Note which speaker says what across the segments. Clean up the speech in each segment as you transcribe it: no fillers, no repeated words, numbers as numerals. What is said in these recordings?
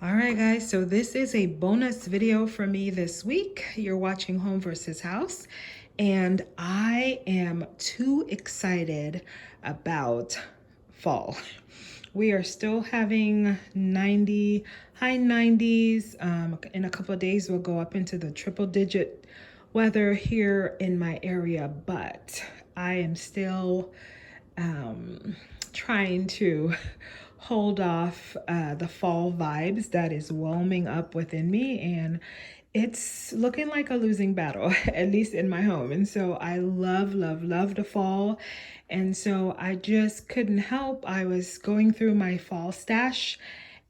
Speaker 1: All right, guys, so this is a bonus video for me this week. You're watching Home versus House, and I am too excited about fall. We are still having high 90s. In a couple of days, we'll go up into the triple digit weather here in my area, but I am still trying to hold off the fall vibes that is whelming up within me, and it's looking like a losing battle, at least in my home. And so I love the fall, and so I just couldn't help. I was going through my fall stash,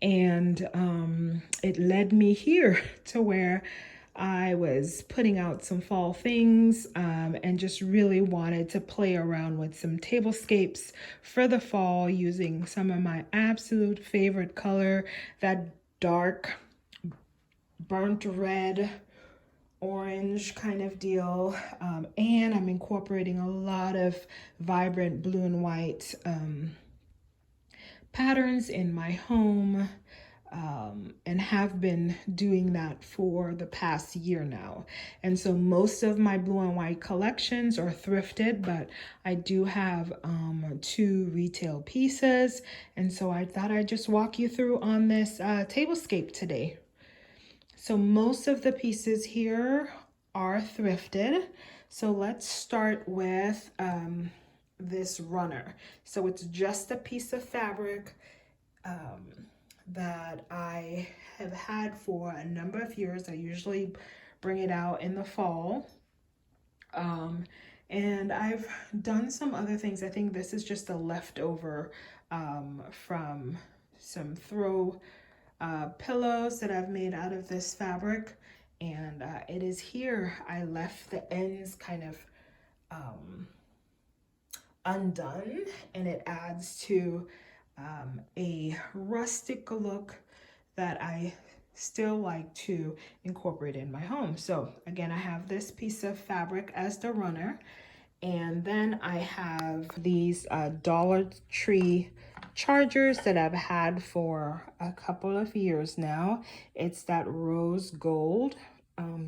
Speaker 1: and it led me here to where I was putting out some fall things, and just really wanted to play around with some tablescapes for the fall using some of my absolute favorite color, that dark burnt red orange kind of deal. And I'm incorporating a lot of vibrant blue and white patterns in my home, and have been doing that for the past year now. And so most of my blue and white collections are thrifted, but I do have two retail pieces. And so I thought I'd just walk you through on this tablescape today. So most of the pieces here are thrifted. So let's start with this runner. So it's just a piece of fabric that I have had for a number of years. I usually bring it out in the fall. And I've done some other things. I think this is just a leftover from some throw pillows that I've made out of this fabric. And it is here. I left the ends kind of undone, and it adds to a rustic look that I still like to incorporate in my home. So again, I have this piece of fabric as the runner, and then I have these Dollar Tree chargers that I've had for a couple of years now. It's that rose gold,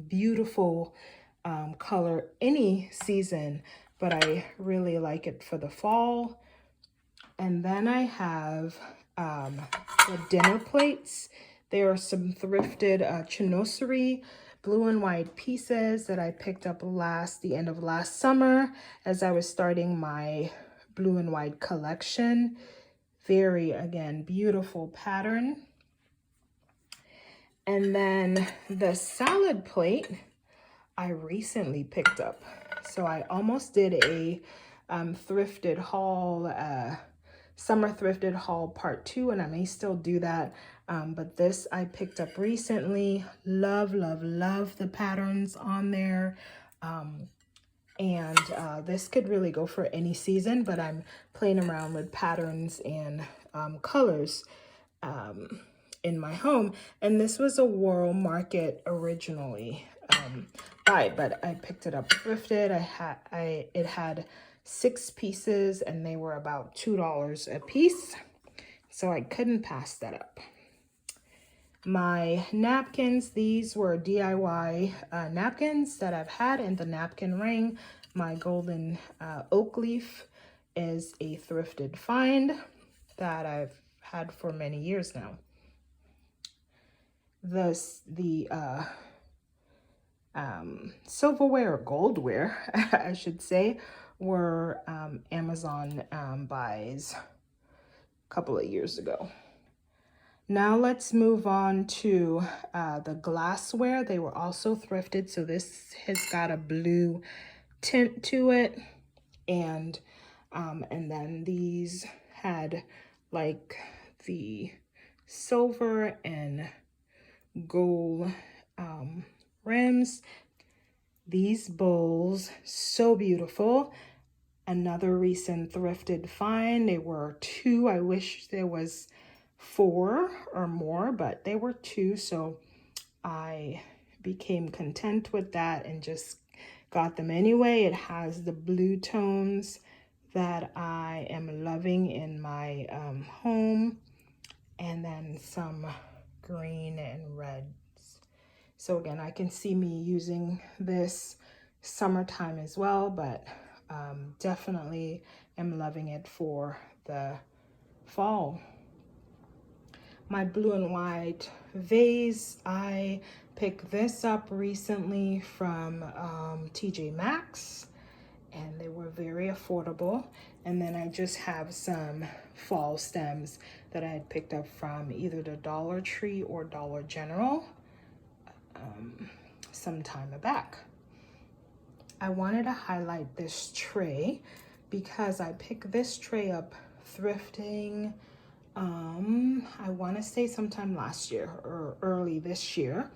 Speaker 1: beautiful color any season, but I really like it for the fall. And then I have the dinner plates. There are some thrifted chinoiserie blue and white pieces that I picked up the end of last summer as I was starting my blue and white collection. Very, again, beautiful pattern. And then the salad plate I recently picked up. So I almost did a thrifted haul, summer thrifted haul part 2, and I may still do that. But this I picked up recently. Love the patterns on there. And this could really go for any season, but I'm playing around with patterns and colors in my home. And this was a World Market originally buy, but I picked it up thrifted. It had 6 pieces, and they were about $2 a piece, so I couldn't pass that up. My napkins, these were DIY napkins that I've had in the napkin ring. My golden oak leaf is a thrifted find that I've had for many years now. The silverware or goldware, I should say, were Amazon buys a couple of years ago. Now let's move on to the glassware. They were also thrifted, so this has got a blue tint to it, and then these had like the silver and gold rims. These bowls, so beautiful. Another recent thrifted find. They were 2. I wish there was 4 or more, but they were 2, so I became content with that and just got them anyway. It has the blue tones that I am loving in my home, and then some green and reds. So again, I can see me using this summertime as well, but definitely am loving it for the fall. My blue and white vase, I picked this up recently from TJ Maxx, and they were very affordable. And then I just have some fall stems that I had picked up from either the Dollar Tree or Dollar General some time back. I wanted to highlight this tray because I picked this tray up thrifting, I want to say sometime last year or early this year,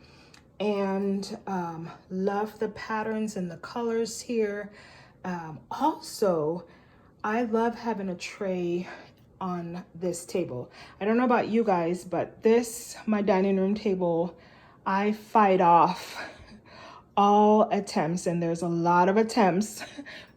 Speaker 1: and love the patterns and the colors here. Also, I love having a tray on this table. I don't know about you guys, but this, my dining room table, I fight off all attempts, and there's a lot of attempts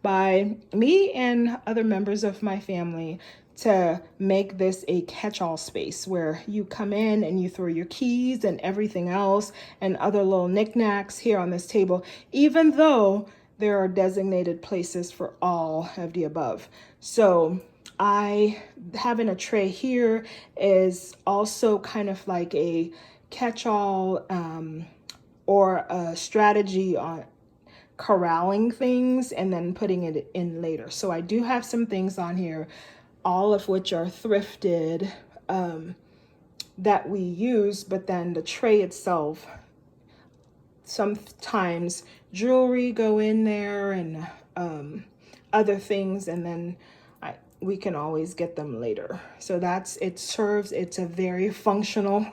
Speaker 1: by me and other members of my family to make this a catch-all space where you come in and you throw your keys and everything else and other little knickknacks here on this table, even though there are designated places for all of the above. So having a tray here is also kind of like a catch-all or a strategy on corralling things and then putting it in later. So I do have some things on here, all of which are thrifted, that we use, but then the tray itself, sometimes jewelry go in there and other things, and then we can always get them later. So it's a very functional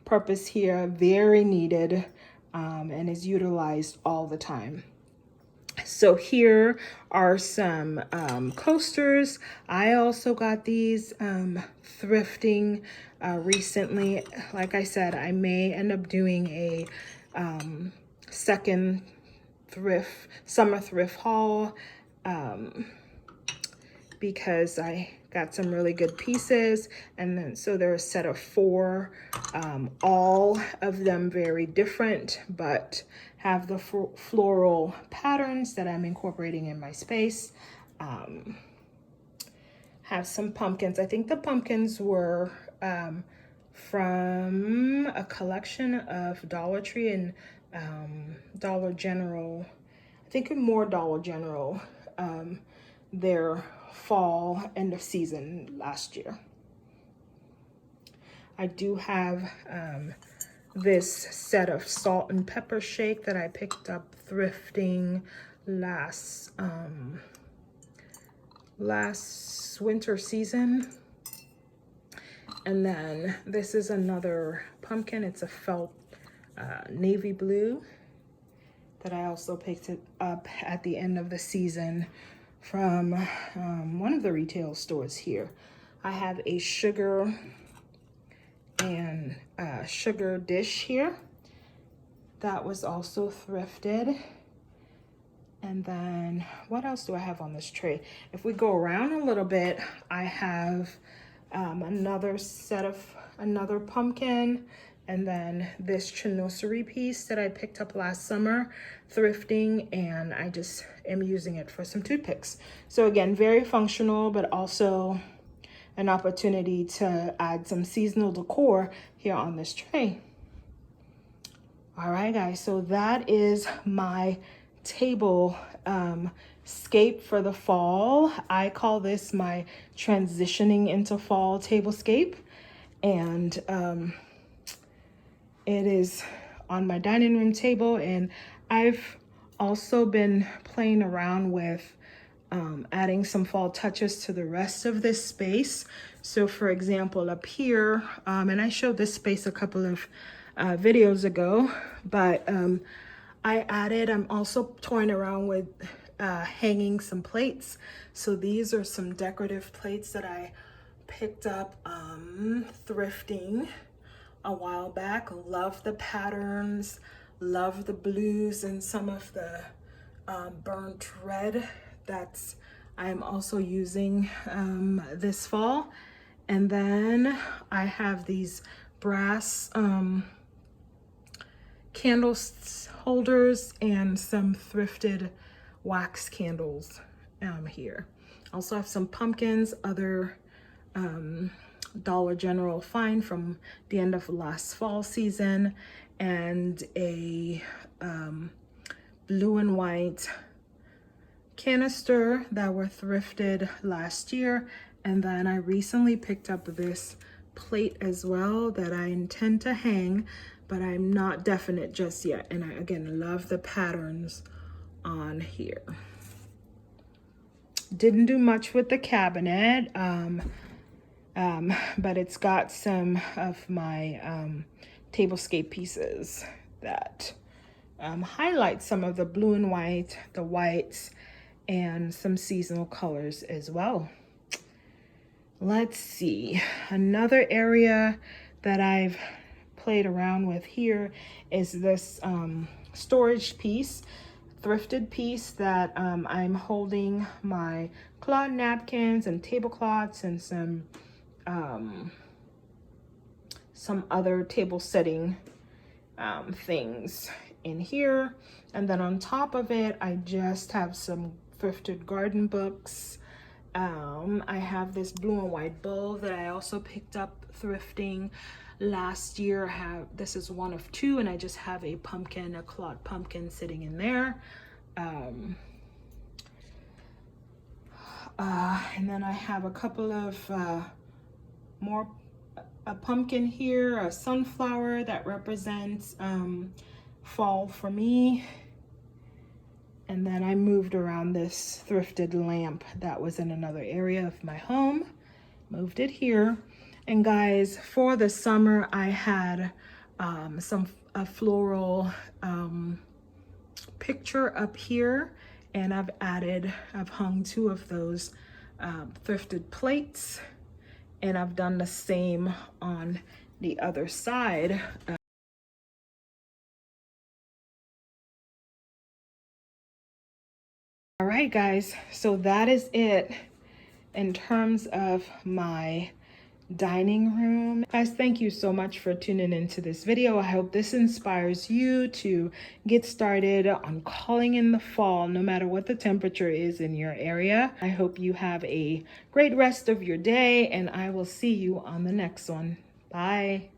Speaker 1: purpose here, very needed, and is utilized all the time. So here are some coasters. I also got these thrifting recently. Like I said, I may end up doing a second summer thrift haul because I got some really good pieces. And then so they're a set of 4, all of them very different, but have the floral patterns that I'm incorporating in my space. Have some pumpkins. I think the pumpkins were from a collection of Dollar Tree and Dollar General. I think more Dollar General, their fall end of season last year. I do have this set of salt and pepper shake that I picked up thrifting last winter season. And then this is another pumpkin. It's a felt navy blue that I also picked it up at the end of the season from one of the retail stores here. I have a sugar and sugar dish here that was also thrifted. And then what else do I have on this tray? If we go around a little bit, I have another pumpkin, and then this chinoiserie piece that I picked up last summer thrifting, and I just am using it for some toothpicks. So again, very functional, but also an opportunity to add some seasonal decor here on this tray. All right, guys, so that is my table scape for the fall. I call this my transitioning into fall tablescape, and it is on my dining room table, and I've also been playing around with adding some fall touches to the rest of this space. So for example, up here, and I showed this space a couple of videos ago, but I'm also toying around with hanging some plates. So these are some decorative plates that I picked up thrifting a while back. Love the patterns, love the blues and some of the burnt red that's I'm also using this fall. And then I have these brass candle holders and some thrifted wax candles here. Also have some pumpkins, other Dollar General find from the end of last fall season, and a blue and white canister that were thrifted last year. And then I recently picked up this plate as well that I intend to hang, but I'm not definite just yet. And I, again, love the patterns on here. Didn't do much with the cabinet, but it's got some of my tablescape pieces that highlight some of the blue and white, the whites, and some seasonal colors as well. Let's see, another area that I've played around with here is this storage piece, thrifted piece that I'm holding my cloth napkins and tablecloths and some other table setting things in here. And then on top of it, I just have some thrifted garden books. I have this blue and white bowl that I also picked up thrifting last year. This is one of two, and I just have a pumpkin, a cloth pumpkin sitting in there. And then I have a couple of a pumpkin here, a sunflower that represents fall for me. And then I moved around this thrifted lamp that was in another area of my home, moved it here. And guys, for the summer, I had a floral picture up here, and I've hung two of those thrifted plates, and I've done the same on the other side. All right, guys, so that is it in terms of my dining room. Guys, thank you so much for tuning into this video. I hope this inspires you to get started on calling in the fall, no matter what the temperature is in your area. I hope you have a great rest of your day, and I will see you on the next one. Bye.